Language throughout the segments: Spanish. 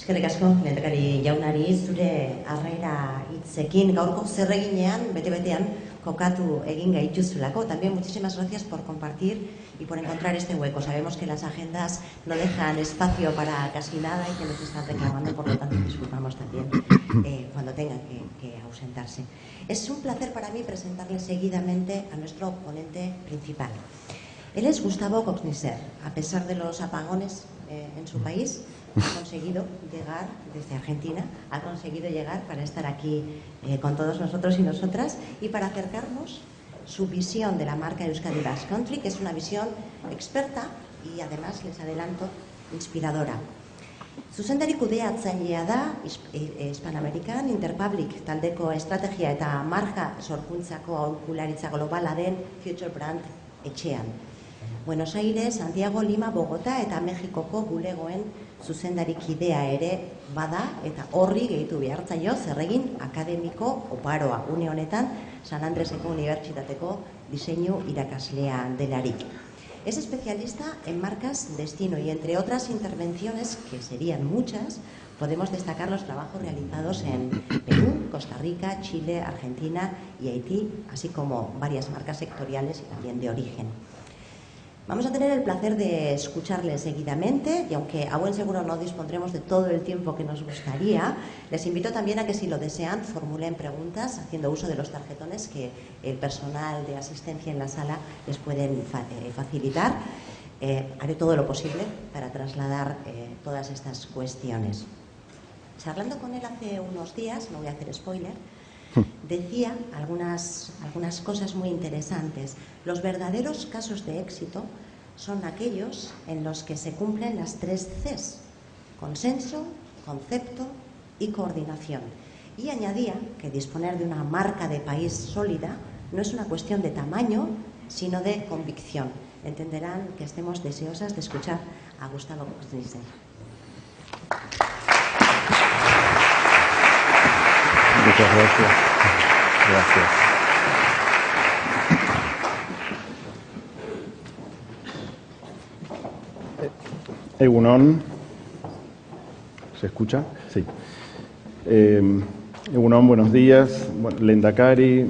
Eskerrik asko, lehendakari jaunari, zure arraira hitzekin gaurko zerreginean, bete-betean, kokatu egin gaituzulako. También muchísimas gracias por compartir y por encontrar este hueco. Sabemos que las agendas no dejan espacio para casi nada y que nos están reclamando, por lo tanto disculpamos también cuando tengan que ausentarse. Es un placer para mí presentarles seguidamente a nuestro ponente principal. Él es Gustavo Koksnicer. A pesar de los apagones en su país, ha conseguido llegar desde Argentina, ha conseguido llegar para estar aquí con todos nosotros y nosotras y para acercarnos su visión de la marca Euskadi Basque Country, que es una visión experta y además, les adelanto, inspiradora. Zuzendari kudeatzailea da Hispanoamerican Interpublic taldeko estrategia eta marka sorkuntzako aholkularitza globala den Future Brand etxean. Buenos Aires, Santiago, Lima, Bogota eta Mexikoko bulegoen zuzendarikidea ere bada eta horri gehitu behartzaio zerregin akademiko oparoa. Une honetan, San Andreseko Unibertsitateko diseinu irakaslea delarik. Es especialista en marcas destino y entre otras intervenciones, que serían muchas, podemos destacar los trabajos realizados en Perú, Costa Rica, Chile, Argentina y Haití, así como varias marcas sectoriales y también de origen. Vamos a tener el placer de escucharles seguidamente y aunque a buen seguro no dispondremos de todo el tiempo que nos gustaría, les invito también a que si lo desean formulen preguntas haciendo uso de los tarjetones que el personal de asistencia en la sala les pueden facilitar. Haré todo lo posible para trasladar todas estas cuestiones. Charlando con él hace unos días, no voy a hacer spoiler, decía algunas cosas muy interesantes. Los verdaderos casos de éxito son aquellos en los que se cumplen las 3 Cs: consenso, concepto y coordinación. Y añadía que disponer de una marca de país sólida no es una cuestión de tamaño, sino de convicción. Entenderán que estemos deseosas de escuchar a Gustavo Koksnicer. Muchas gracias. Gracias. Egunon. ¿Se escucha? Sí. Egunon, buenos días. Lehendakari,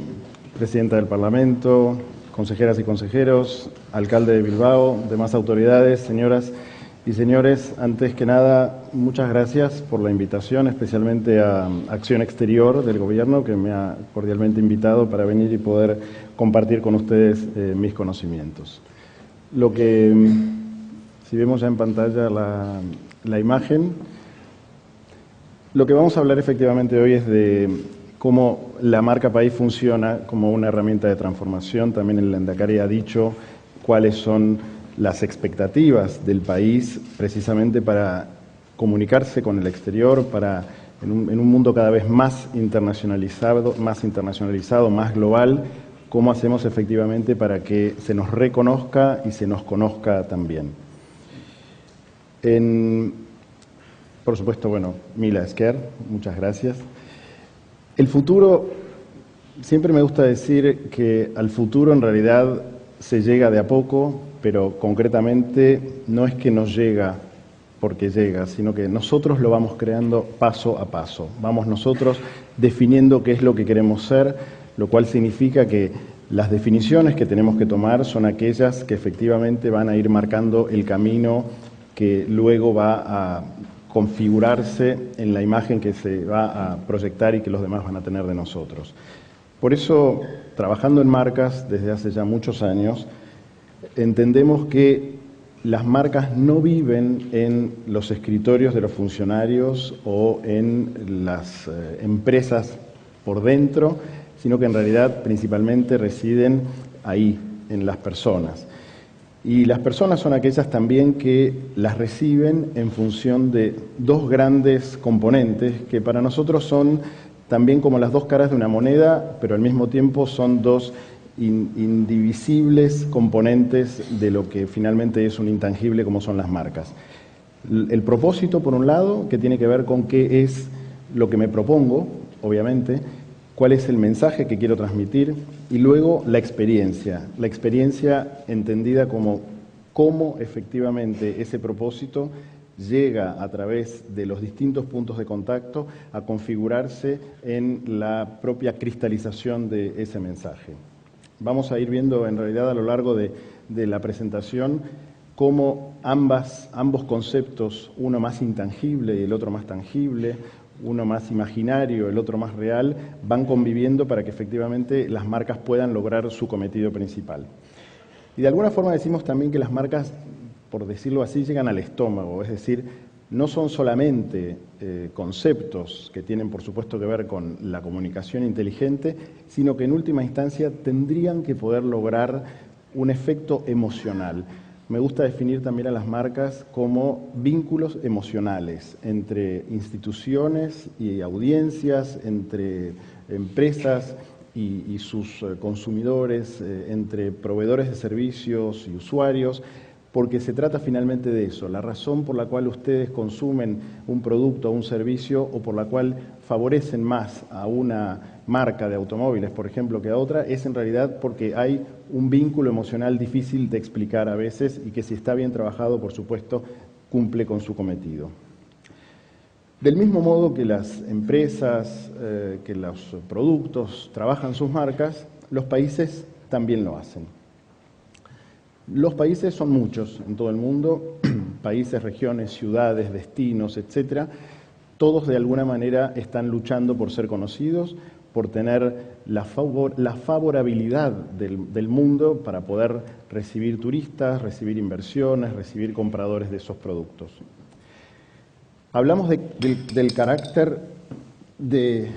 presidenta del Parlamento, consejeras y consejeros, alcalde de Bilbao, demás autoridades, señoras y señores, antes que nada, muchas gracias por la invitación, especialmente a Acción Exterior del Gobierno, que me ha cordialmente invitado para venir y poder compartir con ustedes mis conocimientos. Lo que, si vemos ya en pantalla la imagen, lo que vamos a hablar efectivamente hoy es de cómo la marca país funciona como una herramienta de transformación. También el Lehendakari ha dicho cuáles son las expectativas del país precisamente para comunicarse con el exterior, para en un mundo cada vez más internacionalizado, más global, cómo hacemos efectivamente para que se nos reconozca y se nos conozca también. Por supuesto, bueno, Mila Esker, muchas gracias. El futuro, siempre me gusta decir que al futuro en realidad se llega de a poco, pero concretamente no es que nos llega porque llega, sino que nosotros lo vamos creando paso a paso. Vamos nosotros definiendo qué es lo que queremos ser, lo cual significa que las definiciones que tenemos que tomar son aquellas que efectivamente van a ir marcando el camino que luego va a configurarse en la imagen que se va a proyectar y que los demás van a tener de nosotros. Por eso, trabajando en marcas desde hace ya muchos años, entendemos que las marcas no viven en los escritorios de los funcionarios o en las empresas por dentro, sino que en realidad principalmente residen ahí, en las personas. Y las personas son aquellas también que las reciben en función de 2 grandes componentes que para nosotros son también como las 2 caras de una moneda, pero al mismo tiempo son 2 indivisibles componentes de lo que finalmente es un intangible como son las marcas. El propósito, por un lado, que tiene que ver con qué es lo que me propongo, obviamente, cuál es el mensaje que quiero transmitir, y luego la experiencia entendida como cómo efectivamente ese propósito llega a través de los distintos puntos de contacto a configurarse en la propia cristalización de ese mensaje. Vamos a ir viendo en realidad a lo largo de la presentación cómo ambos conceptos, uno más intangible y el otro más tangible, uno más imaginario, el otro más real, van conviviendo para que efectivamente las marcas puedan lograr su cometido principal. Y de alguna forma decimos también que las marcas, por decirlo así, llegan al estómago, es decir, no son solamente conceptos que tienen por supuesto que ver con la comunicación inteligente, sino que en última instancia tendrían que poder lograr un efecto emocional. Me gusta definir también a las marcas como vínculos emocionales entre instituciones y audiencias, entre empresas y sus consumidores, entre proveedores de servicios y usuarios, porque se trata finalmente de eso, la razón por la cual ustedes consumen un producto o un servicio o por la cual favorecen más a una marca de automóviles, por ejemplo, que a otra, es en realidad porque hay un vínculo emocional difícil de explicar a veces y que si está bien trabajado, por supuesto, cumple con su cometido. Del mismo modo que las empresas, que los productos trabajan sus marcas, los países también lo hacen. Los países son muchos en todo el mundo, países, regiones, ciudades, destinos, etcétera. Todos de alguna manera están luchando por ser conocidos, por tener la favorabilidad del mundo para poder recibir turistas, recibir inversiones, recibir compradores de esos productos. Hablamos del carácter de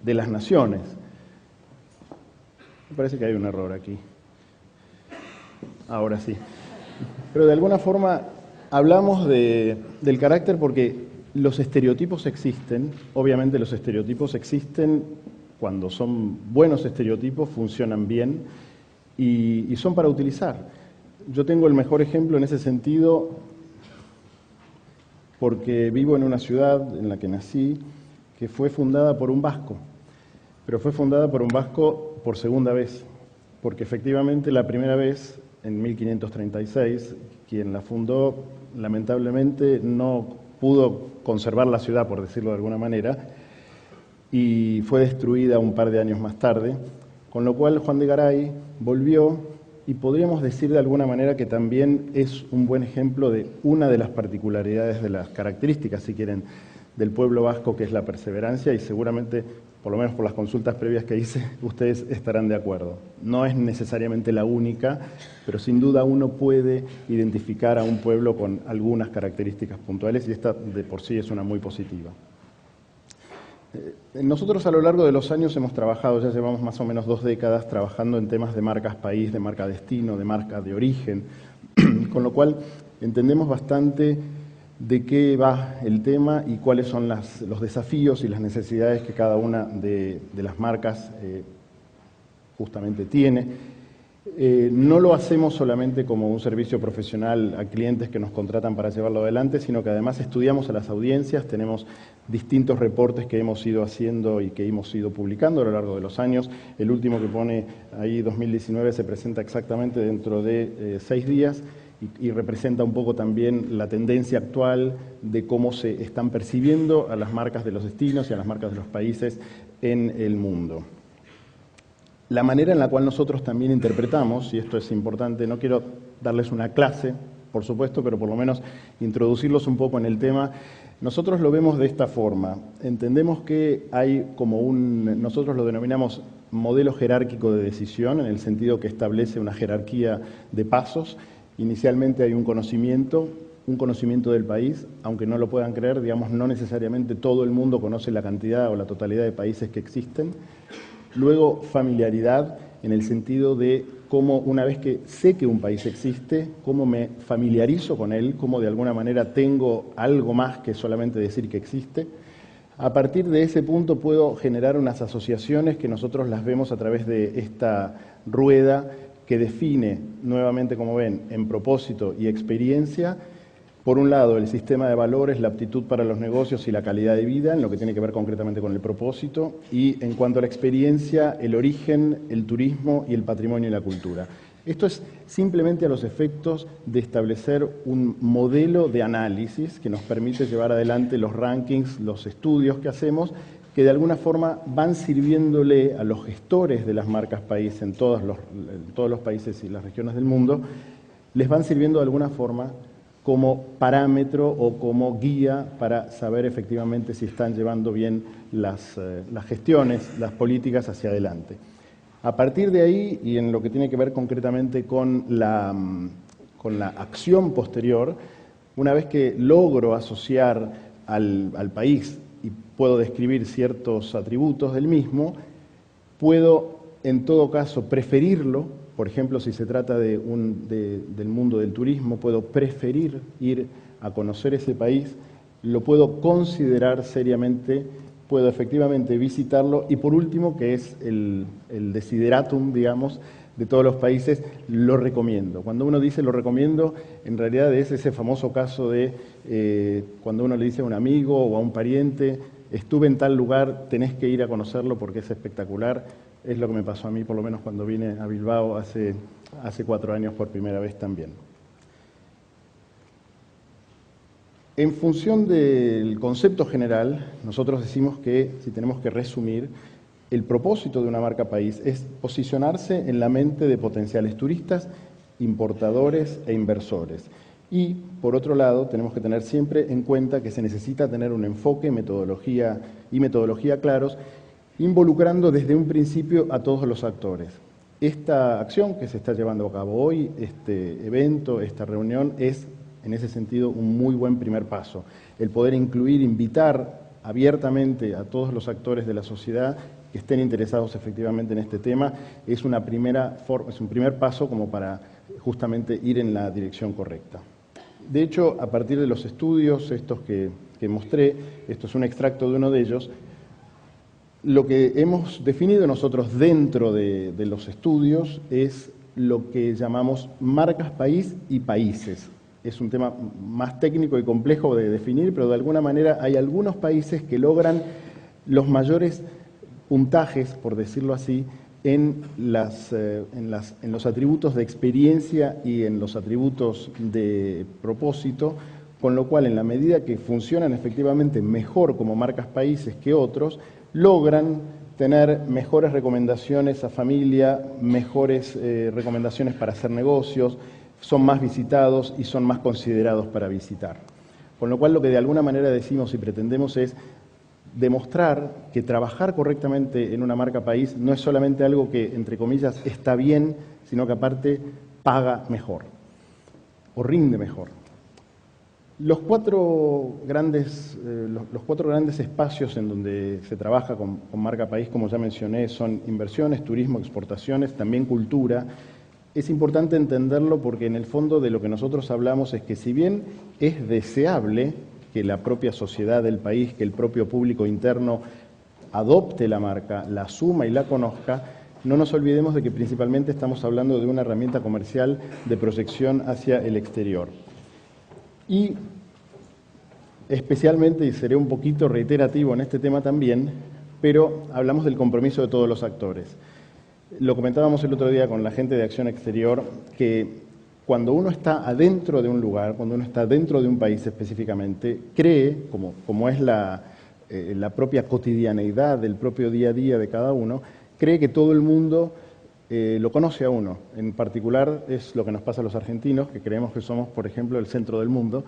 las naciones. Me parece que hay un error aquí. Ahora sí. Pero de alguna forma hablamos del carácter porque los estereotipos existen. Obviamente los estereotipos existen cuando son buenos estereotipos, funcionan bien y son para utilizar. Yo tengo el mejor ejemplo en ese sentido porque vivo en una ciudad en la que nací que fue fundada por un vasco, pero fue fundada por un vasco por segunda vez, porque efectivamente la primera vez, en 1536, quien la fundó lamentablemente no pudo conservar la ciudad, por decirlo de alguna manera, y fue destruida un par de años más tarde, con lo cual Juan de Garay volvió y podríamos decir de alguna manera que también es un buen ejemplo de una de las particularidades, de las características, si quieren, del pueblo vasco, que es la perseverancia, y seguramente, por lo menos por las consultas previas que hice, ustedes estarán de acuerdo. No es necesariamente la única, pero sin duda uno puede identificar a un pueblo con algunas características puntuales y esta de por sí es una muy positiva. Nosotros a lo largo de los años hemos trabajado, ya llevamos más o menos 2 décadas trabajando en temas de marcas país, de marca destino, de marca de origen, con lo cual entendemos bastante de qué va el tema y cuáles son los desafíos y las necesidades que cada una de las marcas justamente tiene. No lo hacemos solamente como un servicio profesional a clientes que nos contratan para llevarlo adelante, sino que además estudiamos a las audiencias, tenemos distintos reportes que hemos ido haciendo y que hemos ido publicando a lo largo de los años. El último que pone ahí, 2019, se presenta exactamente dentro de 6 días y representa un poco también la tendencia actual de cómo se están percibiendo a las marcas de los destinos y a las marcas de los países en el mundo. La manera en la cual nosotros también interpretamos, y esto es importante, no quiero darles una clase, por supuesto, pero por lo menos introducirlos un poco en el tema, nosotros lo vemos de esta forma. Entendemos que hay como nosotros lo denominamos modelo jerárquico de decisión, en el sentido que establece una jerarquía de pasos. Inicialmente hay un conocimiento del país, aunque no lo puedan creer, digamos, no necesariamente todo el mundo conoce la cantidad o la totalidad de países que existen. Luego, familiaridad, en el sentido de cómo una vez que sé que un país existe, cómo me familiarizo con él, cómo de alguna manera tengo algo más que solamente decir que existe. A partir de ese punto puedo generar unas asociaciones que nosotros las vemos a través de esta rueda que define, nuevamente como ven, en propósito y experiencia, Por un lado, el sistema de valores, la aptitud para los negocios y la calidad de vida, en lo que tiene que ver concretamente con el propósito, y en cuanto a la experiencia, el origen, el turismo y el patrimonio y la cultura. Esto es simplemente a los efectos de establecer un modelo de análisis que nos permite llevar adelante los rankings, los estudios que hacemos, que de alguna forma van sirviéndole a los gestores de las marcas país en todos los países y las regiones del mundo, les van sirviendo de alguna forma como parámetro o como guía para saber efectivamente si están llevando bien las gestiones, las políticas hacia adelante. A partir de ahí, y en lo que tiene que ver concretamente con la acción posterior, una vez que logro asociar al país y puedo describir ciertos atributos del mismo, puedo en todo caso preferirlo. Por ejemplo, si se trata del mundo del turismo, puedo preferir ir a conocer ese país, lo puedo considerar seriamente, puedo efectivamente visitarlo y por último, que es el desideratum, digamos, de todos los países, lo recomiendo. Cuando uno dice lo recomiendo, en realidad es ese famoso caso de cuando uno le dice a un amigo o a un pariente, estuve en tal lugar, tenés que ir a conocerlo porque es espectacular. Es lo que me pasó a mí, por lo menos cuando vine a Bilbao hace 4 años por primera vez también. En función del concepto general, nosotros decimos que, si tenemos que resumir, el propósito de una marca país es posicionarse en la mente de potenciales turistas, importadores e inversores. Y, por otro lado, tenemos que tener siempre en cuenta que se necesita tener un enfoque, metodología claros, involucrando desde un principio a todos los actores. Esta acción que se está llevando a cabo hoy, este evento, esta reunión, es en ese sentido un muy buen primer paso. El poder incluir, invitar abiertamente a todos los actores de la sociedad que estén interesados efectivamente en este tema, es un primer paso como para justamente ir en la dirección correcta. De hecho, a partir de los estudios, estos que mostré, esto es un extracto de uno de ellos, lo que hemos definido nosotros dentro de los estudios es lo que llamamos marcas país y países. Es un tema más técnico y complejo de definir, pero de alguna manera hay algunos países que logran los mayores puntajes, por decirlo así, en los atributos de experiencia y en los atributos de propósito, con lo cual en la medida que funcionan efectivamente mejor como marcas países que otros, logran tener mejores recomendaciones a familia, mejores recomendaciones para hacer negocios, son más visitados y son más considerados para visitar. Con lo cual lo que de alguna manera decimos y pretendemos es demostrar que trabajar correctamente en una marca país no es solamente algo que, entre comillas, está bien, sino que aparte paga mejor o rinde mejor. Los cuatro grandes espacios en donde se trabaja con marca país, como ya mencioné, son inversiones, turismo, exportaciones, también cultura. Es importante entenderlo porque en el fondo de lo que nosotros hablamos es que si bien es deseable que la propia sociedad del país, que el propio público interno adopte la marca, la asuma y la conozca, no nos olvidemos de que principalmente estamos hablando de una herramienta comercial de proyección hacia el exterior. Y especialmente, y seré un poquito reiterativo en este tema también, pero hablamos del compromiso de todos los actores. Lo comentábamos el otro día con la gente de Acción Exterior, que cuando uno está adentro de un lugar, cuando uno está dentro de un país específicamente, cree, como es la propia cotidianeidad del propio día a día de cada uno, cree que todo el mundo lo conoce a uno. En particular es lo que nos pasa a los argentinos, que creemos que somos, por ejemplo, el centro del mundo.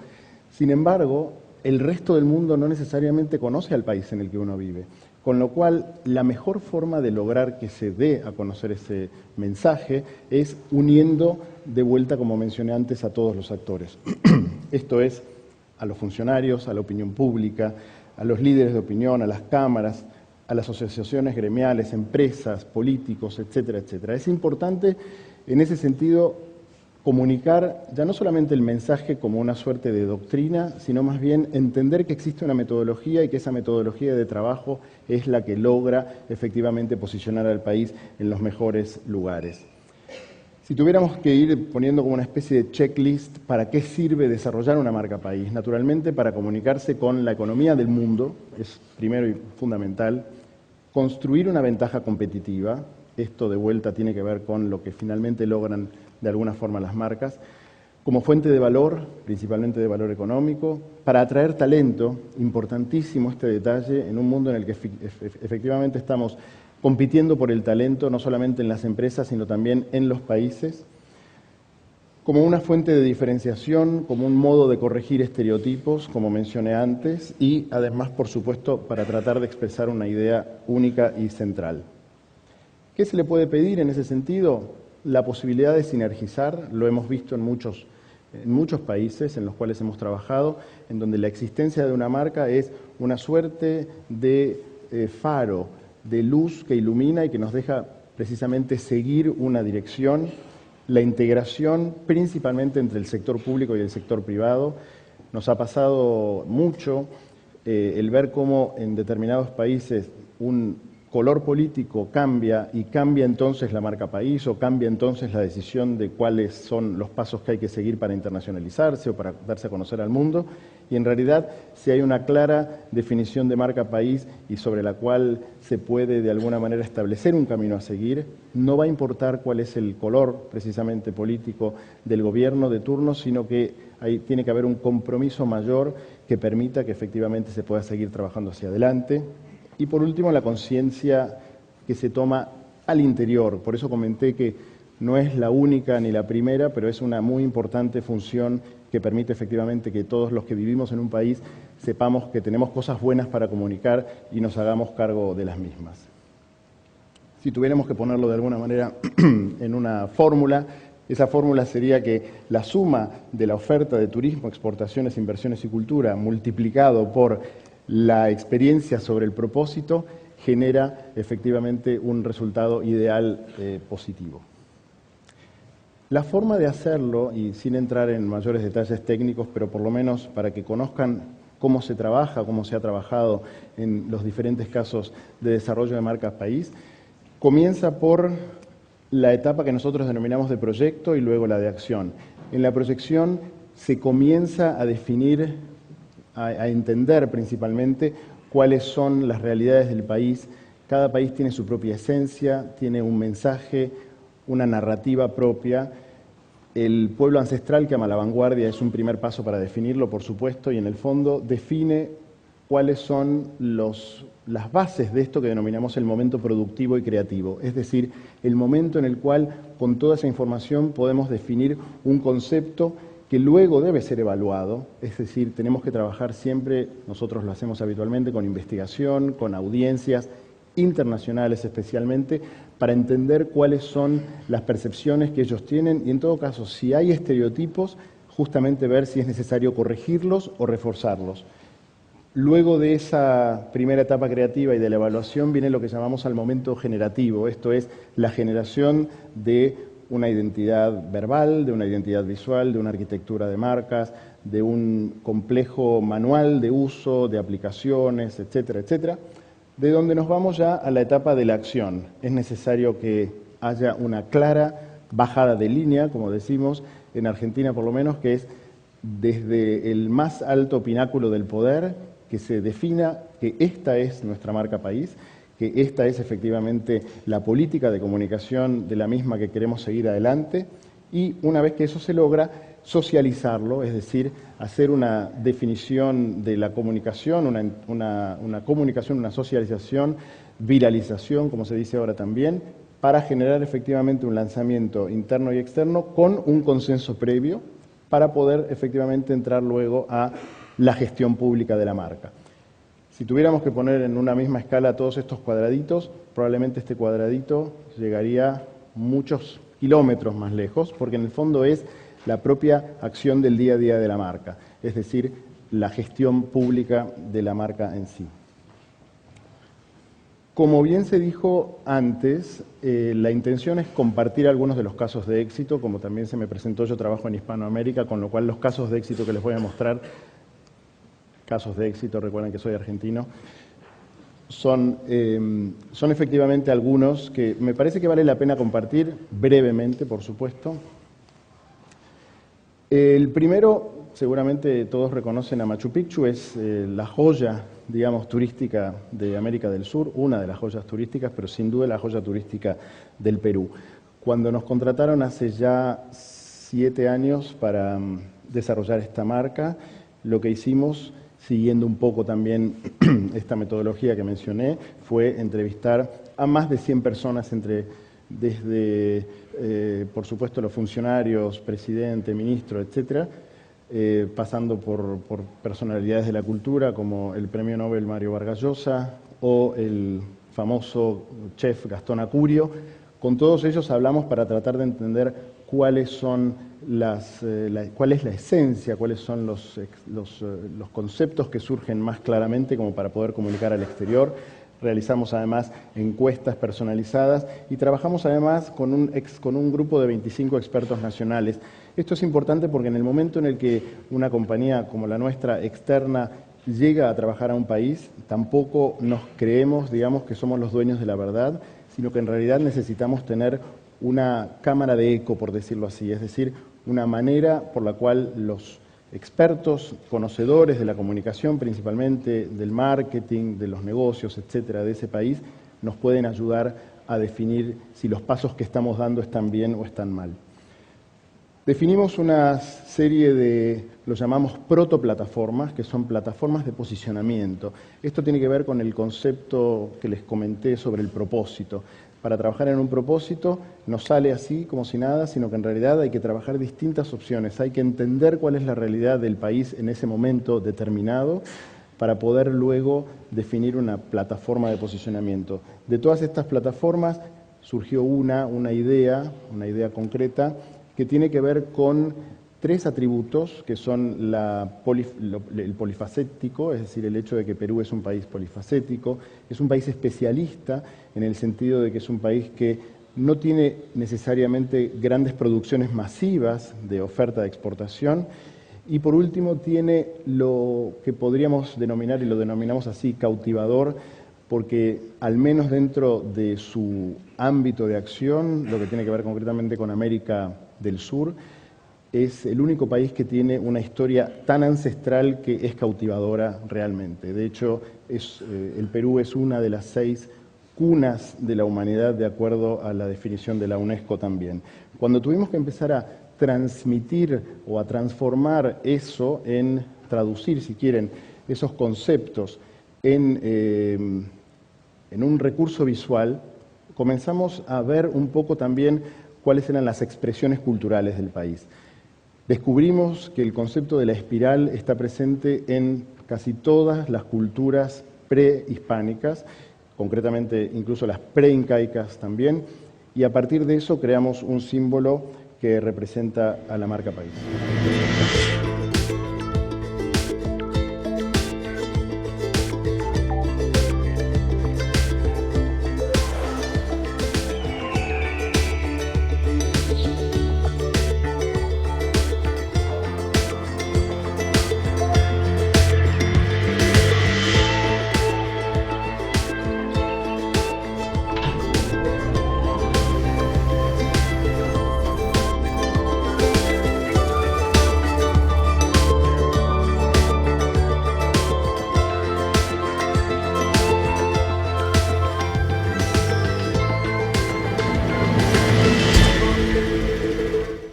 Sin embargo, el resto del mundo no necesariamente conoce al país en el que uno vive. Con lo cual, la mejor forma de lograr que se dé a conocer ese mensaje es uniendo de vuelta, como mencioné antes, a todos los actores. Esto es, a los funcionarios, a la opinión pública, a los líderes de opinión, a las cámaras, a las asociaciones gremiales, empresas, políticos, etcétera, etcétera. Es importante, en ese sentido, comunicar ya no solamente el mensaje como una suerte de doctrina, sino más bien entender que existe una metodología y que esa metodología de trabajo es la que logra efectivamente posicionar al país en los mejores lugares. Si tuviéramos que ir poniendo como una especie de checklist para qué sirve desarrollar una marca país, naturalmente para comunicarse con la economía del mundo, es primero y fundamental, construir una ventaja competitiva, esto de vuelta tiene que ver con lo que finalmente logran de alguna forma las marcas, como fuente de valor, principalmente de valor económico, para atraer talento, importantísimo este detalle, en un mundo en el que efectivamente estamos compitiendo por el talento, no solamente en las empresas, sino también en los países, como una fuente de diferenciación, como un modo de corregir estereotipos, como mencioné antes, y además, por supuesto, para tratar de expresar una idea única y central. ¿Qué se le puede pedir en ese sentido? La posibilidad de sinergizar, lo hemos visto en muchos países en los cuales hemos trabajado, en donde la existencia de una marca es una suerte de faro, de luz que ilumina y que nos deja precisamente seguir una dirección, la integración principalmente entre el sector público y el sector privado. Nos ha pasado mucho el ver cómo en determinados países un color político cambia y cambia entonces la marca país o cambia entonces la decisión de cuáles son los pasos que hay que seguir para internacionalizarse o para darse a conocer al mundo. Y en realidad, si hay una clara definición de marca país y sobre la cual se puede de alguna manera establecer un camino a seguir, no va a importar cuál es el color precisamente político del gobierno de turno, sino que tiene que haber un compromiso mayor que permita que efectivamente se pueda seguir trabajando hacia adelante. Y por último, la conciencia que se toma al interior. Por eso comenté que no es la única ni la primera, pero es una muy importante función que permite efectivamente que todos los que vivimos en un país sepamos que tenemos cosas buenas para comunicar y nos hagamos cargo de las mismas. Si tuviéramos que ponerlo de alguna manera en una fórmula, esa fórmula sería que la suma de la oferta de turismo, exportaciones, inversiones y cultura multiplicado por la experiencia sobre el propósito genera efectivamente un resultado ideal positivo. La forma de hacerlo, y sin entrar en mayores detalles técnicos, pero por lo menos para que conozcan cómo se trabaja, cómo se ha trabajado en los diferentes casos de desarrollo de marcas país, comienza por la etapa que nosotros denominamos de proyecto y luego la de acción. En la proyección se comienza a definir, a entender principalmente cuáles son las realidades del país. Cada país tiene su propia esencia, tiene un mensaje, una narrativa propia. El pueblo ancestral que ama la vanguardia es un primer paso para definirlo, por supuesto, y en el fondo define cuáles son las bases de esto que denominamos el momento productivo y creativo, es decir, el momento en el cual con toda esa información podemos definir un concepto que luego debe ser evaluado, es decir, tenemos que trabajar siempre, nosotros lo hacemos habitualmente, con investigación, con audiencias internacionales especialmente, para entender cuáles son las percepciones que ellos tienen y en todo caso, si hay estereotipos, justamente ver si es necesario corregirlos o reforzarlos. Luego de esa primera etapa creativa y de la evaluación viene lo que llamamos al momento generativo, esto es la generación de una identidad verbal, de una identidad visual, de una arquitectura de marcas, de un complejo manual de uso, de aplicaciones, etcétera, etcétera, de donde nos vamos ya a la etapa de la acción. Es necesario que haya una clara bajada de línea, como decimos, en Argentina por lo menos, que es desde el más alto pináculo del poder, que se defina que esta es nuestra marca país, que esta es efectivamente la política de comunicación de la misma que queremos seguir adelante y una vez que eso se logra, socializarlo, es decir, hacer una definición de la comunicación, una comunicación, una socialización, viralización, como se dice ahora también, para generar efectivamente un lanzamiento interno y externo con un consenso previo para poder efectivamente entrar luego a la gestión pública de la marca. Si tuviéramos que poner en una misma escala todos estos cuadraditos, probablemente este cuadradito llegaría muchos kilómetros más lejos, porque en el fondo es la propia acción del día a día de la marca, es decir, la gestión pública de la marca en sí. Como bien se dijo antes, la intención es compartir algunos de los casos de éxito, como también se me presentó, yo trabajo en Hispanoamérica, con lo cual los casos de éxito que les voy a mostrar, casos de éxito, recuerden que soy argentino, son efectivamente algunos que me parece que vale la pena compartir brevemente, por supuesto. El primero, seguramente todos reconocen a Machu Picchu, es la joya, digamos, turística de América del Sur, una de las joyas turísticas, pero sin duda la joya turística del Perú. Cuando nos contrataron hace ya 7 años para desarrollar esta marca, lo que hicimos, siguiendo un poco también esta metodología que mencioné, fue entrevistar a más de 100 personas desde, por supuesto, los funcionarios, presidente, ministro, etcétera, pasando por personalidades de la cultura como el premio Nobel Mario Vargas Llosa o el famoso chef Gastón Acurio. Con todos ellos hablamos para tratar de entender cuáles son cuál es la esencia, cuáles son los conceptos que surgen más claramente como para poder comunicar al exterior. Realizamos además encuestas personalizadas y trabajamos además con un grupo de 25 expertos nacionales. Esto es importante porque en el momento en el que una compañía como la nuestra externa llega a trabajar a un país, tampoco nos creemos, digamos, que somos los dueños de la verdad, sino que en realidad necesitamos tener una cámara de eco, por decirlo así, es decir, una manera por la cual los expertos, conocedores de la comunicación, principalmente del marketing, de los negocios, etcétera, de ese país, nos pueden ayudar a definir si los pasos que estamos dando están bien o están mal. Definimos una serie de, lo llamamos protoplataformas, que son plataformas de posicionamiento. Esto tiene que ver con el concepto que les comenté sobre el propósito. Para trabajar en un propósito no sale así como si nada, sino que en realidad hay que trabajar distintas opciones. Hay que entender cuál es la realidad del país en ese momento determinado para poder luego definir una plataforma de posicionamiento. De todas estas plataformas surgió una idea concreta que tiene que ver con 3 atributos que son el polifacético, es decir, el hecho de que Perú es un país polifacético, es un país especialista en el sentido de que es un país que no tiene necesariamente grandes producciones masivas de oferta de exportación y por último tiene lo que podríamos denominar, y lo denominamos así, cautivador, porque al menos dentro de su ámbito de acción, lo que tiene que ver concretamente con América del Sur, es el único país que tiene una historia tan ancestral que es cautivadora realmente. De hecho, el Perú es una de las 6 cunas de la humanidad, de acuerdo a la definición de la UNESCO también. Cuando tuvimos que empezar a transmitir o a transformar eso en traducir, si quieren, esos conceptos en un recurso visual, comenzamos a ver un poco también cuáles eran las expresiones culturales del país. Descubrimos que el concepto de la espiral está presente en casi todas las culturas prehispánicas, concretamente incluso las preincaicas también, y a partir de eso creamos un símbolo que representa a la marca país.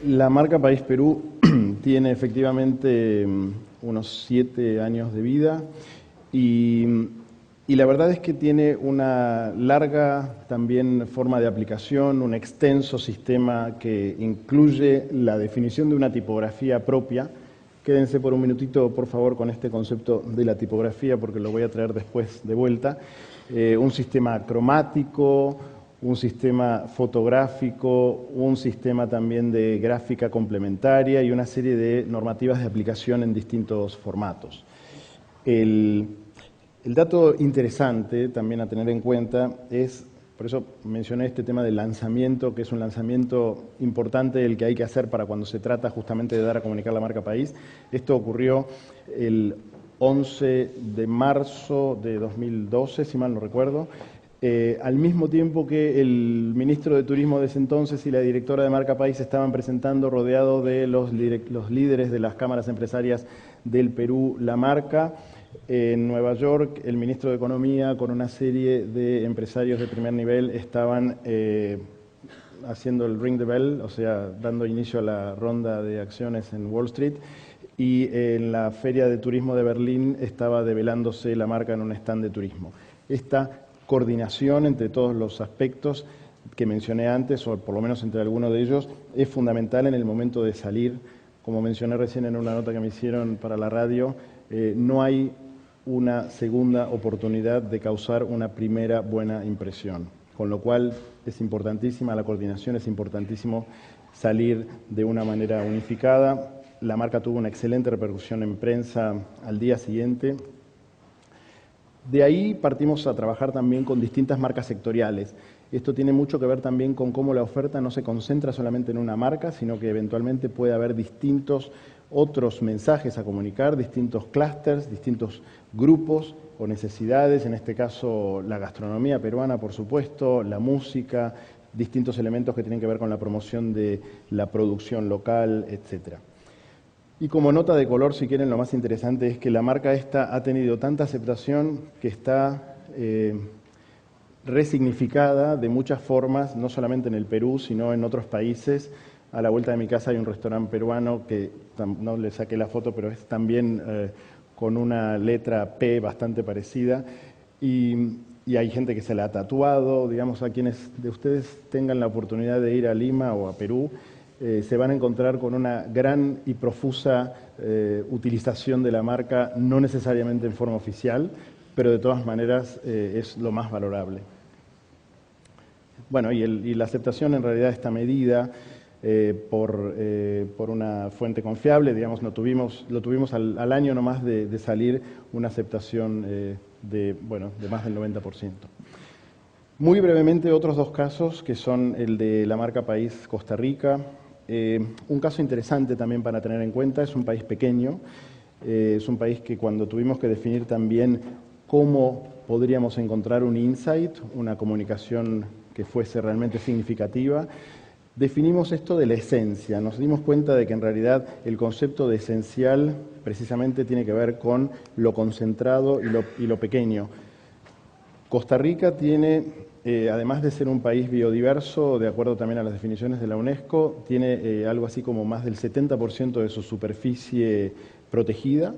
La marca País Perú tiene efectivamente unos 7 años de vida y la verdad es que tiene una larga también forma de aplicación, un extenso sistema que incluye la definición de una tipografía propia. Quédense por un minutito, por favor, con este concepto de la tipografía porque lo voy a traer después de vuelta. Un sistema cromático, un sistema fotográfico, un sistema también de gráfica complementaria y una serie de normativas de aplicación en distintos formatos. El dato interesante también a tener en cuenta es, por eso mencioné este tema del lanzamiento, que es un lanzamiento importante el que hay que hacer para cuando se trata justamente de dar a comunicar la marca país. Esto ocurrió el 11 de marzo de 2012, si mal no recuerdo, al mismo tiempo que el ministro de Turismo de ese entonces y la directora de Marca País estaban presentando, rodeado de los líderes de las cámaras empresarias del Perú, la marca. En Nueva York, el ministro de Economía con una serie de empresarios de primer nivel estaban haciendo el ring the bell, o sea, dando inicio a la ronda de acciones en Wall Street, y en la Feria de Turismo de Berlín estaba develándose la marca en un stand de turismo. Esta coordinación entre todos los aspectos que mencioné antes, o por lo menos entre algunos de ellos, es fundamental en el momento de salir. Como mencioné recién en una nota que me hicieron para la radio, no hay una segunda oportunidad de causar una primera buena impresión, con lo cual es importantísima la coordinación, es importantísimo salir de una manera unificada. La marca tuvo una excelente repercusión en prensa al día siguiente. De ahí partimos a trabajar también con distintas marcas sectoriales. Esto tiene mucho que ver también con cómo la oferta no se concentra solamente en una marca, sino que eventualmente puede haber distintos otros mensajes a comunicar, distintos clústeres, distintos grupos o necesidades, en este caso la gastronomía peruana, por supuesto, la música, distintos elementos que tienen que ver con la promoción de la producción local, etcétera. Y como nota de color, si quieren, lo más interesante es que la marca esta ha tenido tanta aceptación que está resignificada de muchas formas, no solamente en el Perú, sino en otros países. A la vuelta de mi casa hay un restaurante peruano que no le saqué la foto, pero es también con una letra P bastante parecida. Y hay gente que se la ha tatuado. Digamos, a quienes de ustedes tengan la oportunidad de ir a Lima o a Perú, se van a encontrar con una gran y profusa utilización de la marca, no necesariamente en forma oficial, pero de todas maneras es lo más valorable. Bueno, y la aceptación en realidad está medida por una fuente confiable. Digamos, lo tuvimos al año nomás de salir una aceptación de más del 90%. Muy brevemente, otros dos casos, que son el de la marca País Costa Rica. Un caso interesante también para tener en cuenta, es un país pequeño, es un país que cuando tuvimos que definir también cómo podríamos encontrar un insight, una comunicación que fuese realmente significativa, definimos esto de la esencia. Nos dimos cuenta de que en realidad el concepto de esencial precisamente tiene que ver con lo concentrado y lo pequeño. Costa Rica tiene, además de ser un país biodiverso, de acuerdo también a las definiciones de la UNESCO, tiene algo así como más del 70% de su superficie protegida.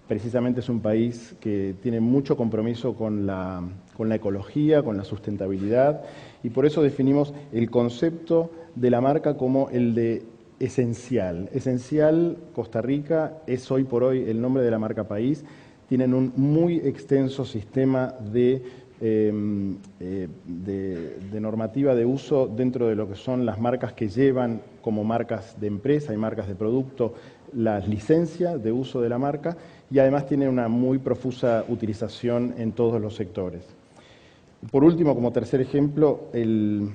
Precisamente es un país que tiene mucho compromiso con la ecología, con la sustentabilidad, y por eso definimos el concepto de la marca como el de esencial. Esencial Costa Rica es hoy por hoy el nombre de la marca País. Tienen un muy extenso sistema de normativa de uso dentro de lo que son las marcas que llevan como marcas de empresa y marcas de producto las licencias de uso de la marca, y además tiene una muy profusa utilización en todos los sectores. Por último, como tercer ejemplo, el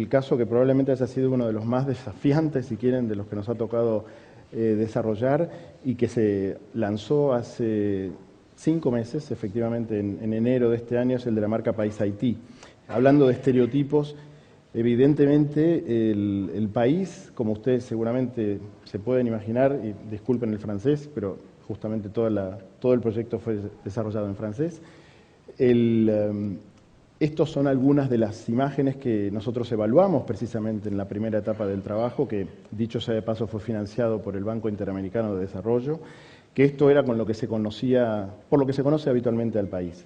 caso que probablemente haya sido uno de los más desafiantes, si quieren, de los que nos ha tocado desarrollar y que se lanzó hace 5 meses, efectivamente en enero de este año, es el de la marca País Haití. Hablando de estereotipos, evidentemente el país, como ustedes seguramente se pueden imaginar, y disculpen el francés, pero justamente todo el proyecto fue desarrollado en francés. Estos son algunas de las imágenes que nosotros evaluamos precisamente en la primera etapa del trabajo, que dicho sea de paso fue financiado por el Banco Interamericano de Desarrollo, que esto era con lo que se conocía, por lo que se conoce habitualmente al país.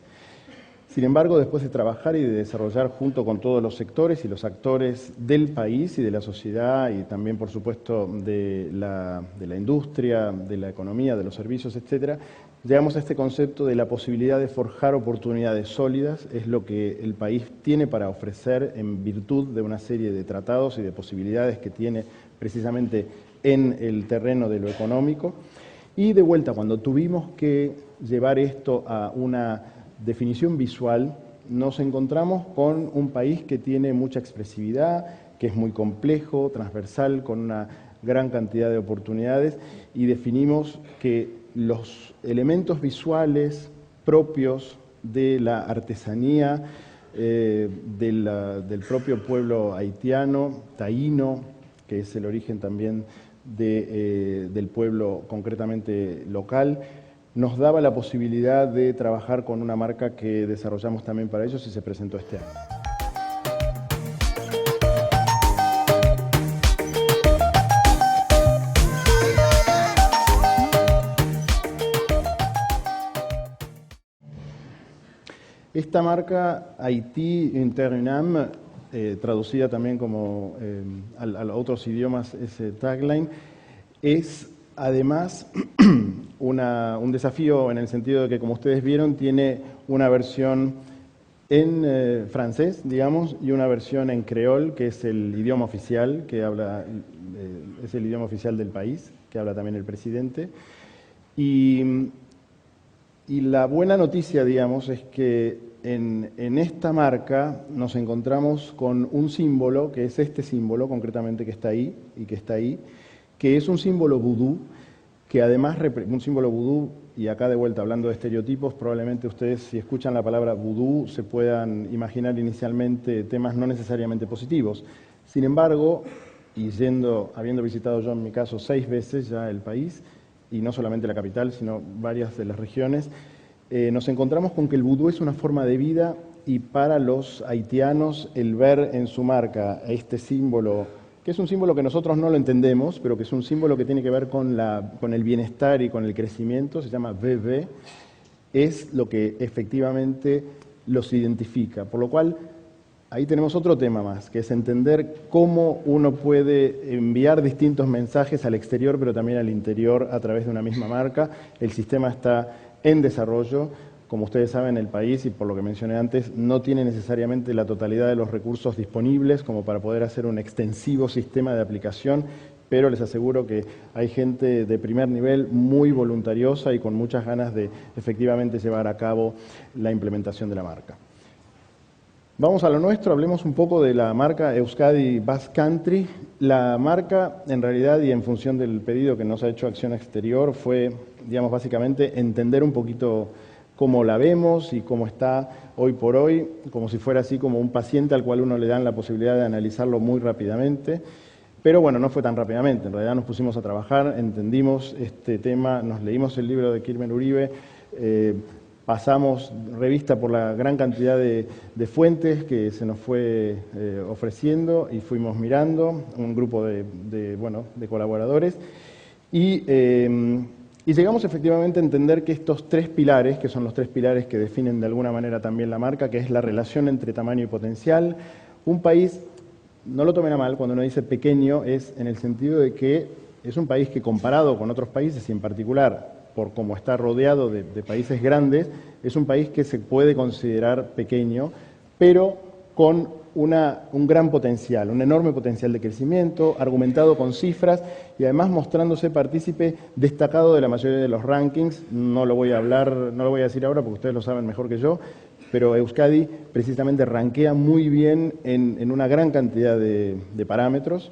Sin embargo, después de trabajar y de desarrollar junto con todos los sectores y los actores del país y de la sociedad, y también, por supuesto, de la industria, de la economía, de los servicios, etcétera, llegamos a este concepto de la posibilidad de forjar oportunidades sólidas. Es lo que el país tiene para ofrecer en virtud de una serie de tratados y de posibilidades que tiene precisamente en el terreno de lo económico. Y de vuelta, cuando tuvimos que llevar esto a una definición visual, nos encontramos con un país que tiene mucha expresividad, que es muy complejo, transversal, con una gran cantidad de oportunidades, y definimos que los elementos visuales propios de la artesanía del propio pueblo haitiano, taíno, que es el origen también del pueblo concretamente local, nos daba la posibilidad de trabajar con una marca que desarrollamos también para ellos y se presentó este año. Esta marca Haití Interinam, traducida también como a otros idiomas ese tagline, es además un desafío en el sentido de que, como ustedes vieron, tiene una versión en francés, digamos, y una versión en creol, que es el idioma oficial que habla, es el idioma oficial del país, que habla también el presidente. Y la buena noticia, digamos, es que en esta marca nos encontramos con un símbolo, que es este símbolo concretamente que está ahí y que está ahí, que es un símbolo vudú, que además, un símbolo vudú, y acá de vuelta hablando de estereotipos, probablemente ustedes si escuchan la palabra vudú se puedan imaginar inicialmente temas no necesariamente positivos. Sin embargo, y habiendo visitado yo en mi caso 6 veces ya el país, y no solamente la capital, sino varias de las regiones, nos encontramos con que el vudú es una forma de vida y para los haitianos el ver en su marca este símbolo, que es un símbolo que nosotros no lo entendemos, pero que es un símbolo que tiene que ver con el bienestar y con el crecimiento, se llama VV, es lo que efectivamente los identifica. Por lo cual, ahí tenemos otro tema más, que es entender cómo uno puede enviar distintos mensajes al exterior, pero también al interior a través de una misma marca. El sistema está en desarrollo. Como ustedes saben, el país, y por lo que mencioné antes, no tiene necesariamente la totalidad de los recursos disponibles como para poder hacer un extensivo sistema de aplicación, pero les aseguro que hay gente de primer nivel muy voluntariosa y con muchas ganas de efectivamente llevar a cabo la implementación de la marca. Vamos a lo nuestro, hablemos un poco de la marca Euskadi Basque Country. La marca, en realidad, y en función del pedido que nos ha hecho Acción Exterior, fue, digamos, básicamente entender un poquito cómo la vemos y cómo está hoy por hoy, como si fuera así como un paciente al cual uno le dan la posibilidad de analizarlo muy rápidamente. Pero bueno, no fue tan rápidamente, en realidad nos pusimos a trabajar, entendimos este tema, nos leímos el libro de Kirmen Uribe, pasamos revista por la gran cantidad de fuentes que se nos fue ofreciendo y fuimos mirando, un grupo de colaboradores, y llegamos efectivamente a entender que estos 3 pilares, que son los 3 pilares que definen de alguna manera también la marca, que es la relación entre tamaño y potencial. Un país, no lo tomen a mal, cuando uno dice pequeño, es en el sentido de que es un país que comparado con otros países, y en particular por cómo está rodeado de países grandes, es un país que se puede considerar pequeño, pero con un gran potencial, un enorme potencial de crecimiento, argumentado con cifras y además mostrándose partícipe destacado de la mayoría de los rankings. No lo voy a decir ahora porque ustedes lo saben mejor que yo, pero Euskadi precisamente rankea muy bien en una gran cantidad de parámetros.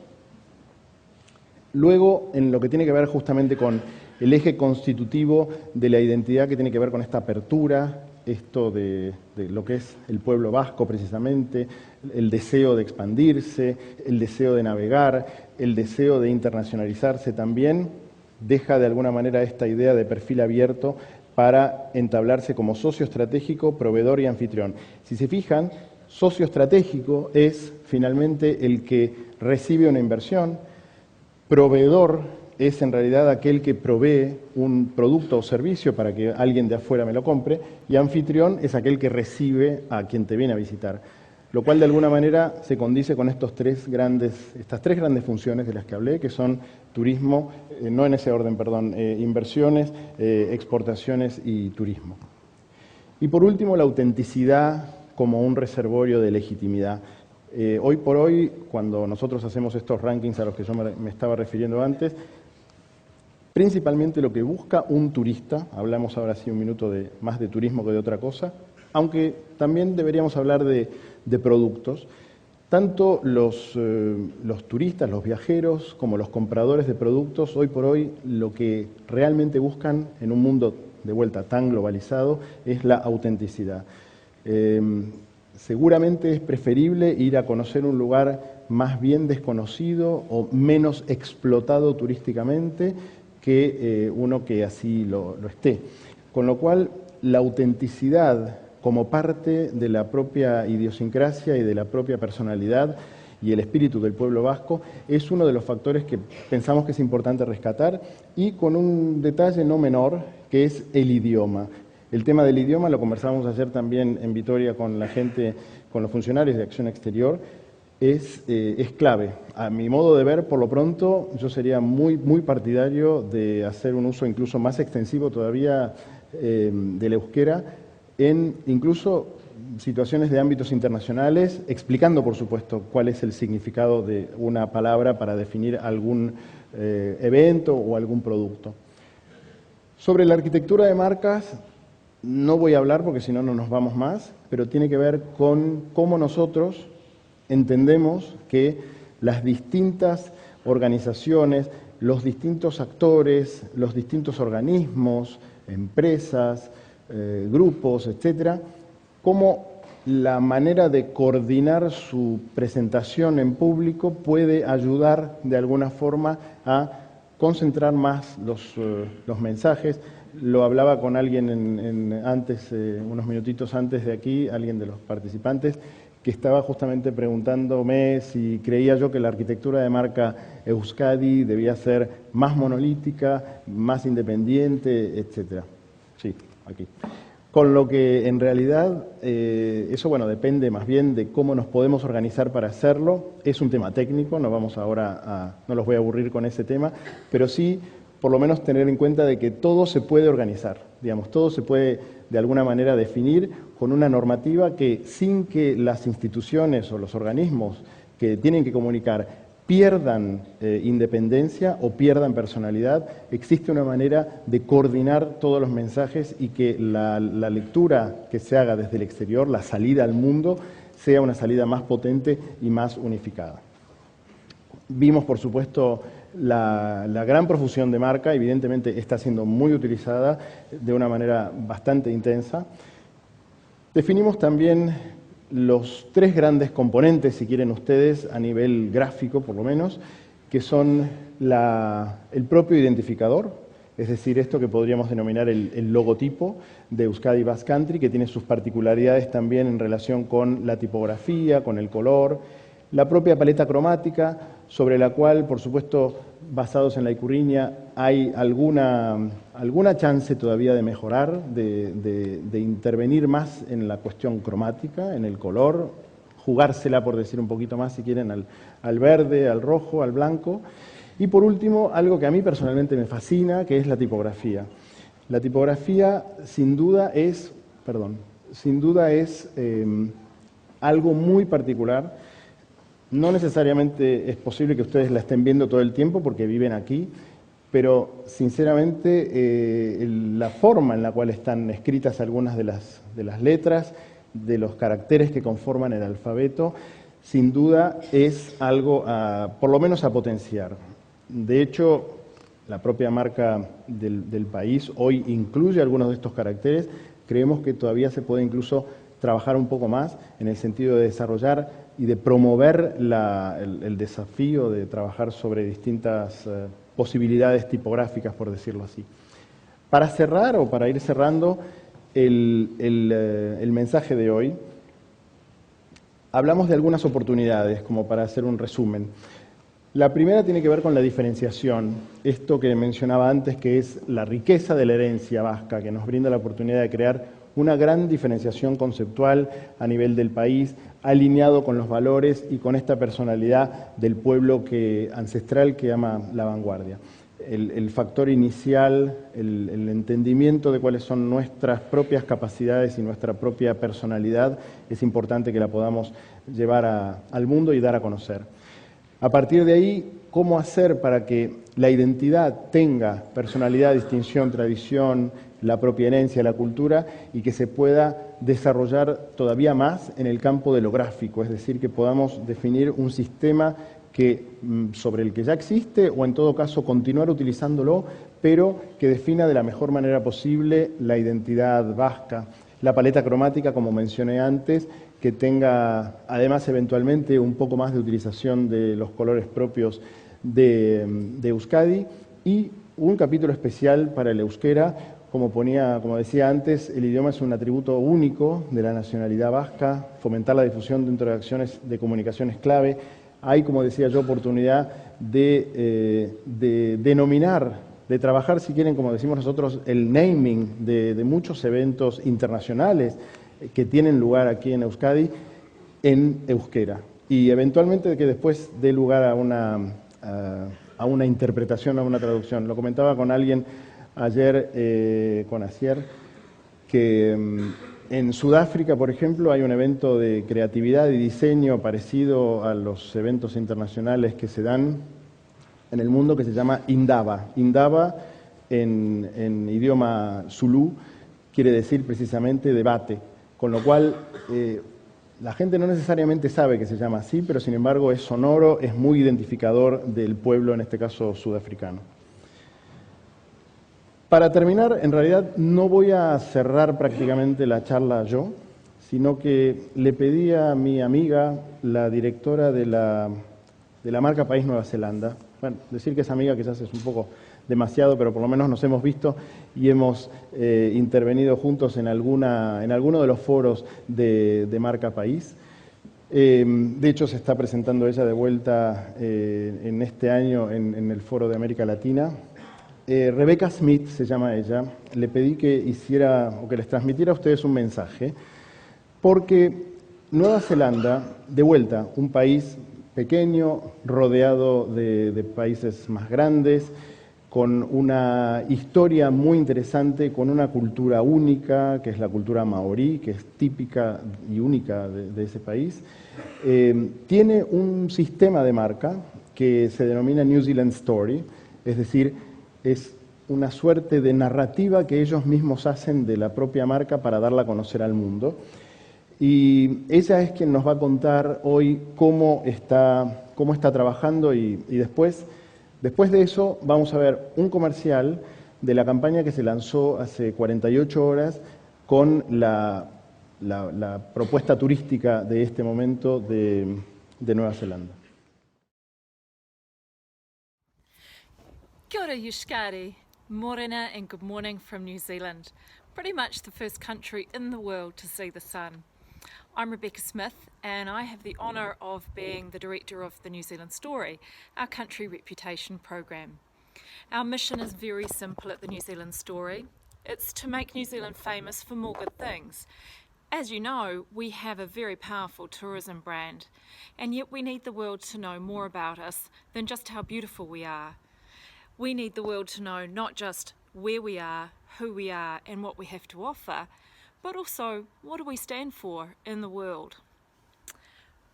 Luego, en lo que tiene que ver justamente con el eje constitutivo de la identidad que tiene que ver con esta apertura, esto de lo que es el pueblo vasco precisamente, el deseo de expandirse, el deseo de navegar, el deseo de internacionalizarse también, deja de alguna manera esta idea de perfil abierto para entablarse como socio estratégico, proveedor y anfitrión. Si se fijan, socio estratégico es finalmente el que recibe una inversión, proveedor es en realidad aquel que provee un producto o servicio para que alguien de afuera me lo compre, y anfitrión es aquel que recibe a quien te viene a visitar. Lo cual de alguna manera se condice con estas 3 grandes funciones de las que hablé, que son turismo, no en ese orden, perdón, inversiones, exportaciones y turismo. Y por último, la autenticidad como un reservorio de legitimidad. Hoy por hoy, cuando nosotros hacemos estos rankings a los que yo me estaba refiriendo antes, principalmente lo que busca un turista, hablamos ahora sí un minuto más de turismo que de otra cosa, aunque también deberíamos hablar de productos. Tanto los turistas, los viajeros, como los compradores de productos, hoy por hoy lo que realmente buscan en un mundo de vuelta tan globalizado es la autenticidad. Seguramente es preferible ir a conocer un lugar más bien desconocido o menos explotado turísticamente que uno que así lo esté. Con lo cual, la autenticidad como parte de la propia idiosincrasia y de la propia personalidad y el espíritu del pueblo vasco es uno de los factores que pensamos que es importante rescatar, y con un detalle no menor, que es el idioma. El tema del idioma lo conversamos ayer también en Vitoria con la gente, con los funcionarios de Acción Exterior, es clave. A mi modo de ver, por lo pronto, yo sería muy partidario de hacer un uso incluso más extensivo todavía del euskera, en incluso situaciones de ámbitos internacionales, explicando, por supuesto, cuál es el significado de una palabra para definir algún evento o algún producto. Sobre la arquitectura de marcas, no voy a hablar porque si no, no nos vamos más, pero tiene que ver con cómo nosotros entendemos que las distintas organizaciones, los distintos actores, los distintos organismos, empresas, grupos, etcétera, cómo la manera de coordinar su presentación en público puede ayudar de alguna forma a concentrar más los mensajes. Lo hablaba con alguien antes, unos minutitos antes de aquí, alguien de los participantes, que estaba justamente preguntándome si creía yo que la arquitectura de marca Euskadi debía ser más monolítica, más independiente, etcétera. Sí, aquí. Con lo que en realidad eso bueno, depende más bien de cómo nos podemos organizar para hacerlo. Es un tema técnico, no vamos ahora no los voy a aburrir con ese tema, pero sí por lo menos tener en cuenta de que todo se puede organizar, digamos, todo se puede de alguna manera definir con una normativa que, sin que las instituciones o los organismos que tienen que comunicar pierdan independencia o pierdan personalidad, existe una manera de coordinar todos los mensajes y que la lectura que se haga desde el exterior, la salida al mundo, sea una salida más potente y más unificada. Vimos, por supuesto, la gran profusión de marca, evidentemente está siendo muy utilizada de una manera bastante intensa. Definimos también los tres grandes componentes, si quieren ustedes, a nivel gráfico por lo menos, que son el propio identificador, es decir, esto que podríamos denominar el logotipo de Euskadi Basque Country, que tiene sus particularidades también en relación con la tipografía, con el color, la propia paleta cromática, sobre la cual, por supuesto, basados en la ikurriña, hay alguna chance todavía de mejorar, de intervenir más en la cuestión cromática, en el color, jugársela, por decir un poquito más, si quieren, al verde, al rojo, al blanco. Y por último, algo que a mí personalmente me fascina, que es la tipografía. La tipografía, sin duda, es algo muy particular. No necesariamente es posible que ustedes la estén viendo todo el tiempo porque viven aquí, pero sinceramente la forma en la cual están escritas algunas de las letras, de los caracteres que conforman el alfabeto, sin duda es algo por lo menos a potenciar. De hecho, la propia marca del país hoy incluye algunos de estos caracteres. Creemos que todavía se puede incluso trabajar un poco más en el sentido de desarrollar y de promover el desafío de trabajar sobre distintas posibilidades tipográficas, por decirlo así. Para cerrar, o para ir cerrando el mensaje de hoy, hablamos de algunas oportunidades, como para hacer un resumen. La primera tiene que ver con la diferenciación, esto que mencionaba antes, que es la riqueza de la herencia vasca, que nos brinda la oportunidad de crear una gran diferenciación conceptual a nivel del país, alineado con los valores y con esta personalidad del pueblo ancestral que ama la vanguardia. El factor inicial, el entendimiento de cuáles son nuestras propias capacidades y nuestra propia personalidad, es importante que la podamos llevar al mundo y dar a conocer. A partir de ahí, cómo hacer para que la identidad tenga personalidad, distinción, tradición, la propia herencia, la cultura, y que se pueda desarrollar todavía más en el campo de lo gráfico, es decir, que podamos definir un sistema sobre el que ya existe o en todo caso continuar utilizándolo, pero que defina de la mejor manera posible la identidad vasca. La paleta cromática, como mencioné antes, que tenga además eventualmente un poco más de utilización de los colores propios de Euskadi, y un capítulo especial para el euskera. Como decía antes, el idioma es un atributo único de la nacionalidad vasca. Fomentar la difusión dentro de acciones de comunicación es clave. Hay, como decía yo, oportunidad de denominar, de trabajar, si quieren, como decimos nosotros, el naming de muchos eventos internacionales que tienen lugar aquí en Euskadi en euskera. Y eventualmente que después dé lugar a una interpretación, a una traducción. Lo comentaba con alguien ayer, con Asier, que en Sudáfrica, por ejemplo, hay un evento de creatividad y diseño parecido a los eventos internacionales que se dan en el mundo, que se llama Indaba. Indaba, en idioma zulú, quiere decir precisamente debate, con lo cual la gente no necesariamente sabe que se llama así, pero sin embargo es sonoro, es muy identificador del pueblo, en este caso sudafricano. Para terminar, en realidad no voy a cerrar prácticamente la charla yo, sino que le pedí a mi amiga, la directora de la marca País Nueva Zelanda, bueno, decir que es amiga quizás es un poco demasiado, pero por lo menos nos hemos visto y hemos intervenido juntos en alguno de los foros de marca País. De hecho, se está presentando ella de vuelta en este año en el foro de América Latina. Rebecca Smith se llama ella. Le pedí que hiciera o que les transmitiera a ustedes un mensaje, porque Nueva Zelanda, de vuelta, un país pequeño, rodeado de países más grandes, con una historia muy interesante, con una cultura única, que es la cultura maorí, que es típica y única de ese país. Tiene un sistema de marca que se denomina New Zealand Story, es decir, es una suerte de narrativa que ellos mismos hacen de la propia marca para darla a conocer al mundo. Y ella es quien nos va a contar hoy cómo está trabajando y después de eso vamos a ver un comercial de la campaña que se lanzó hace 48 horas con la propuesta turística de este momento de Nueva Zelanda. Kia ora, Euskadi. Morena and good morning from New Zealand, pretty much the first country in the world to see the sun. I'm Rebecca Smith and I have the honour of being the director of the New Zealand Story, our country reputation program. Our mission is very simple at the New Zealand Story. It's to make New Zealand famous for more good things. As you know, we have a very powerful tourism brand, and yet we need the world to know more about us than just how beautiful we are. We need the world to know not just where we are, who we are, and what we have to offer, but also what do we stand for in the world.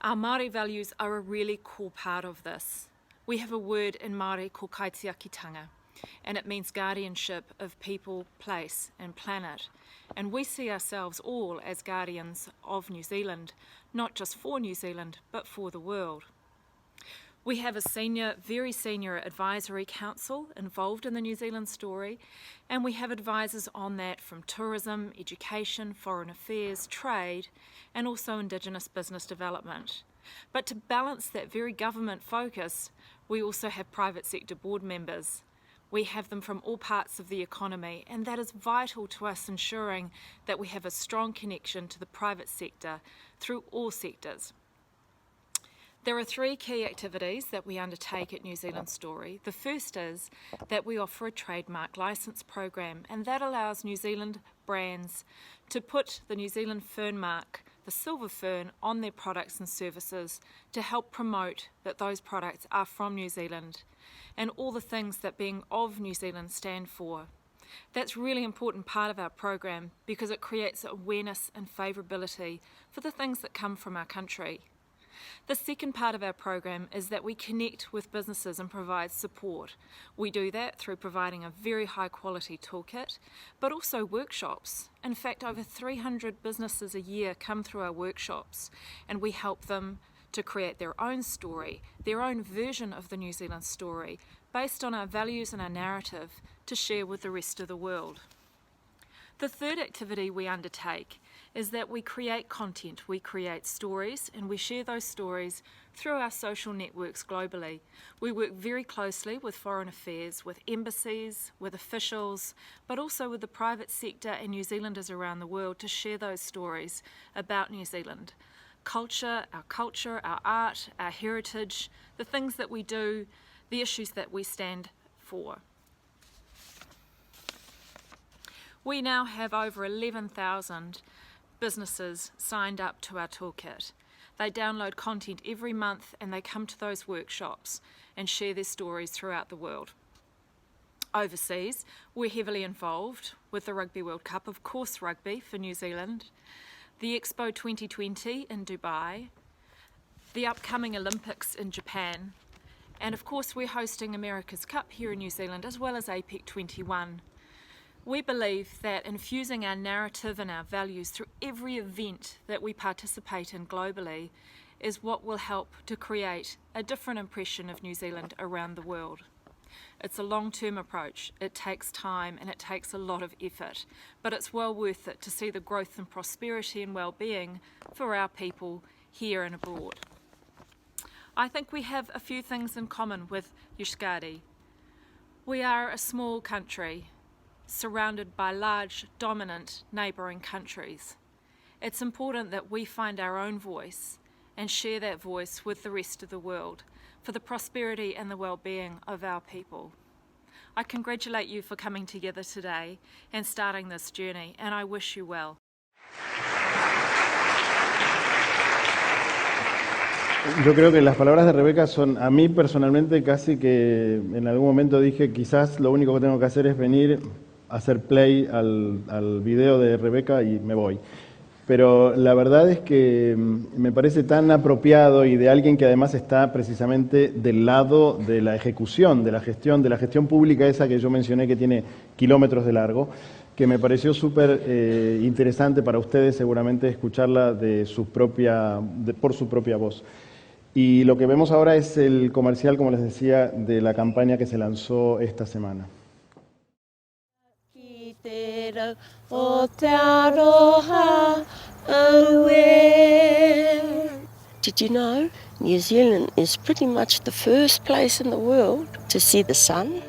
Our Māori values are a really cool part of this. We have a word in Māori called kaitiakitanga, and it means guardianship of people, place, and planet. And we see ourselves all as guardians of New Zealand, not just for New Zealand, but for the world. We have a very senior advisory council involved in the New Zealand Story, and we have advisors on that from tourism, education, foreign affairs, trade, and also Indigenous business development. But to balance that very government focus, we also have private sector board members. We have them from all parts of the economy, and that is vital to us ensuring that we have a strong connection to the private sector through all sectors. There are 3 key activities that we undertake at New Zealand Story. The first is that we offer a trademark licence program, and that allows New Zealand brands to put the New Zealand fern mark, the silver fern, on their products and services to help promote that those products are from New Zealand and all the things that being of New Zealand stand for. That's a really important part of our program because it creates awareness and favourability for the things that come from our country. The second part of our program is that we connect with businesses and provide support. We do that through providing a very high quality toolkit, but also workshops. In fact, over 300 businesses a year come through our workshops, and we help them to create their own story, their own version of the New Zealand story, based on our values and our narrative to share with the rest of the world. The third activity we undertake is that we create content, we create stories, and we share those stories through our social networks globally. We work very closely with Foreign Affairs, with embassies, with officials, but also with the private sector and New Zealanders around the world to share those stories about New Zealand. Culture, our art, our heritage, the things that we do, the issues that we stand for. We now have over 11,000 businesses signed up to our toolkit. They download content every month and they come to those workshops and share their stories throughout the world. Overseas, we're heavily involved with the Rugby World Cup, of course rugby for New Zealand, the Expo 2020 in Dubai, the upcoming Olympics in Japan, and of course we're hosting America's Cup here in New Zealand as well as APEC 21. We believe that infusing our narrative and our values through every event that we participate in globally is what will help to create a different impression of New Zealand around the world. It's a long-term approach, it takes time and it takes a lot of effort, but it's well worth it to see the growth and prosperity and well-being for our people here and abroad. I think we have a few things in common with Euskadi. We are a small country surrounded by large, dominant neighbouring countries. It's important that we find our own voice and share that voice with the rest of the world for the prosperity and the well-being of our people. I congratulate you for coming together today and starting this journey, and I wish you well. Yo creo que las palabras de Rebeca son, a mí personalmente casi que en algún momento dije, quizás lo único que tengo que hacer es venir a hacer play al video de Rebeca y me voy. Pero la verdad es que me parece tan apropiado y de alguien que además está precisamente del lado de la ejecución, de la gestión pública esa que yo mencioné que tiene kilómetros de largo, que me pareció súper interesante para ustedes seguramente escucharla por su propia voz. Y lo que vemos ahora es el comercial, como les decía, de la campaña que se lanzó esta semana. Did you know New Zealand is pretty much the first place in the world to see the sun?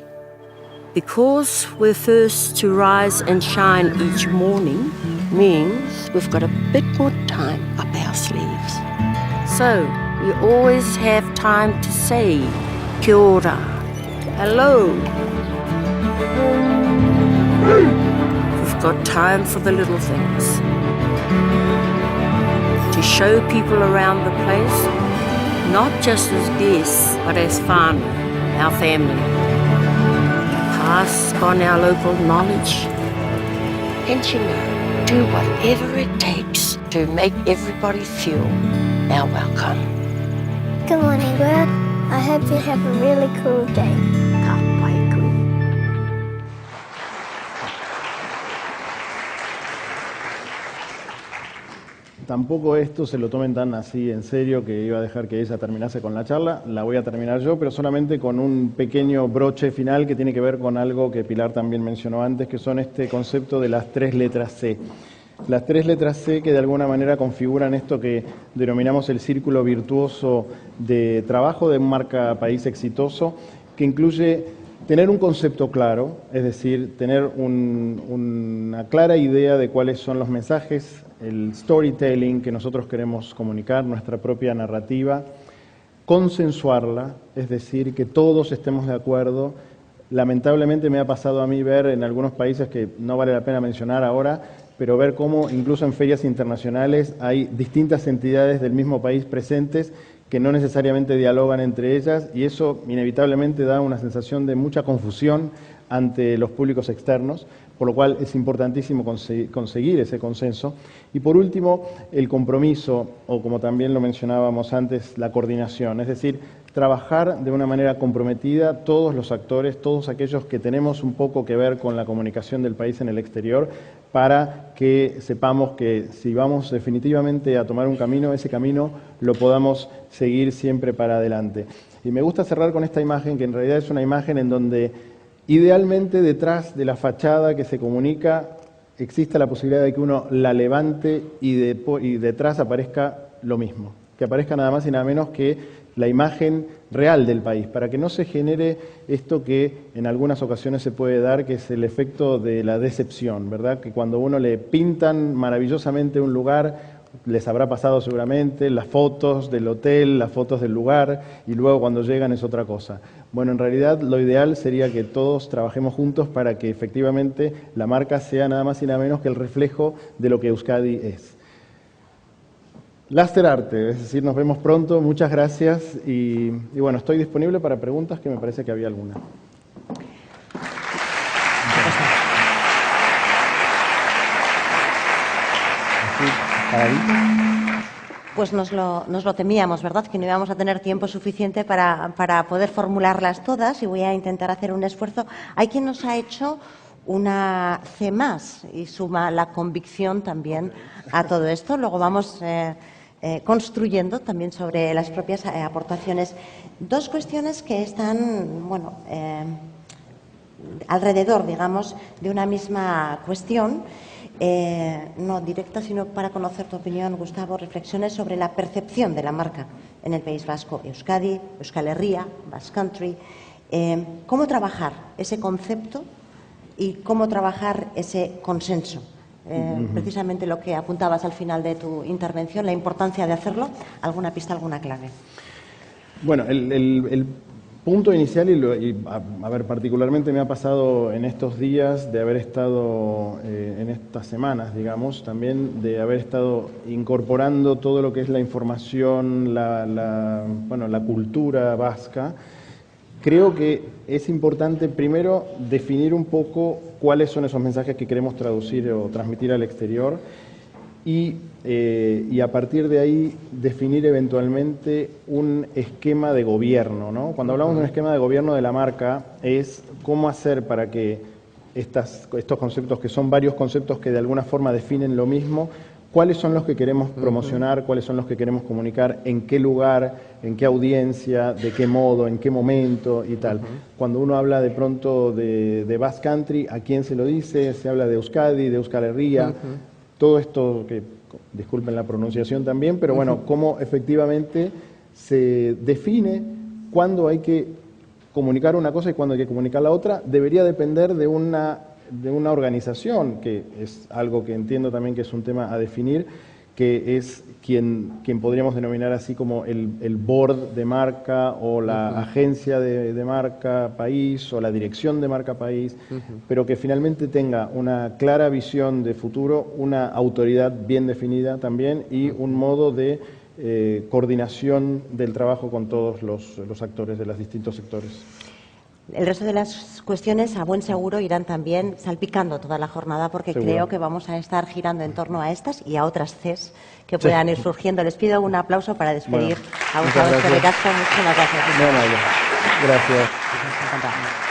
Because we're first to rise and shine each morning means we've got a bit more time up our sleeves. So we always have time to say kia ora, hello. We've got time for the little things. To show people around the place, not just as guests, but as whānau, our family. Pass on our local knowledge, and do whatever it takes to make everybody feel our welcome. Good morning, world. I hope you have a really cool day. Ka pai koe. Tampoco esto se lo tomen tan así en serio que iba a dejar que ella terminase con la charla. La voy a terminar yo, pero solamente con un pequeño broche final que tiene que ver con algo que Pilar también mencionó antes, que son este concepto de las 3 letras C. Las 3 letras C que de alguna manera configuran esto que denominamos el círculo virtuoso de trabajo de un marca país exitoso, que incluye tener un concepto claro, es decir, tener una clara idea de cuáles son los mensajes, el storytelling que nosotros queremos comunicar, nuestra propia narrativa, consensuarla, es decir, que todos estemos de acuerdo. Lamentablemente me ha pasado a mí ver en algunos países que no vale la pena mencionar ahora, pero ver cómo incluso en ferias internacionales hay distintas entidades del mismo país presentes que no necesariamente dialogan entre ellas, y eso inevitablemente da una sensación de mucha confusión ante los públicos externos, por lo cual es importantísimo conseguir ese consenso. Y por último, el compromiso, o como también lo mencionábamos antes, la coordinación, es decir, trabajar de una manera comprometida todos los actores, todos aquellos que tenemos un poco que ver con la comunicación del país en el exterior, para que sepamos que si vamos definitivamente a tomar un camino, ese camino lo podamos seguir siempre para adelante. Y me gusta cerrar con esta imagen, que en realidad es una imagen en donde idealmente detrás de la fachada que se comunica existe la posibilidad de que uno la levante y detrás aparezca lo mismo, que aparezca nada más y nada menos que la imagen real del país, para que no se genere esto que en algunas ocasiones se puede dar, que es el efecto de la decepción, ¿verdad? Que cuando uno le pintan maravillosamente un lugar, les habrá pasado seguramente las fotos del hotel, las fotos del lugar, y luego cuando llegan es otra cosa. Bueno, en realidad lo ideal sería que todos trabajemos juntos para que efectivamente la marca sea nada más y nada menos que el reflejo de lo que Euskadi es. Laster Arte, es decir, nos vemos pronto, muchas gracias y bueno, estoy disponible para preguntas, que me parece que había alguna. Pues nos lo temíamos, ¿verdad? Que no íbamos a tener tiempo suficiente para poder formularlas todas, y voy a intentar hacer un esfuerzo. Hay quien nos ha hecho una C+ y suma la convicción también a todo esto. Luego vamos construyendo también sobre las propias aportaciones. Dos cuestiones que están, bueno, alrededor, digamos, de una misma cuestión, no directa, sino para conocer tu opinión, Gustavo, reflexiones sobre la percepción de la marca en el País Vasco, Euskadi, Euskal Herria, Basque Country. ¿Cómo trabajar ese concepto y cómo trabajar ese consenso? Precisamente lo que apuntabas al final de tu intervención, la importancia de hacerlo. ¿Alguna pista, alguna clave? Bueno, el punto inicial, a ver, particularmente me ha pasado en estos días de haber estado, en estas semanas, digamos, también de haber estado incorporando todo lo que es la información, la cultura vasca. Creo que es importante primero definir un poco cuáles son esos mensajes que queremos traducir o transmitir al exterior y a partir de ahí definir eventualmente un esquema de gobierno, ¿no? Cuando hablamos de un esquema de gobierno de la marca es cómo hacer para que estos conceptos, que son varios conceptos que de alguna forma definen lo mismo, cuáles son los que queremos promocionar, cuáles son los que queremos comunicar, en qué lugar, en qué audiencia, de qué modo, en qué momento y tal. Cuando uno habla de pronto de Basque Country, ¿a quién se lo dice? Se habla de Euskadi, de Euskal Herria, todo esto que, disculpen la pronunciación también, pero bueno, cómo efectivamente se define cuándo hay que comunicar una cosa y cuándo hay que comunicar la otra, debería depender de una organización, que es algo que entiendo también que es un tema a definir, que es quien podríamos denominar así como el board de marca o la agencia de marca país o la dirección de marca país, pero que finalmente tenga una clara visión de futuro, una autoridad bien definida también y un modo de coordinación del trabajo con todos los actores de los distintos sectores. El resto de las cuestiones, a buen seguro, irán también salpicando toda la jornada, porque creo que vamos a estar girando en torno a estas y a otras Cs que puedan ir surgiendo. Les pido un aplauso para despedir a Gustavo Eskerrik asko. Muchísimas gracias. Gracias.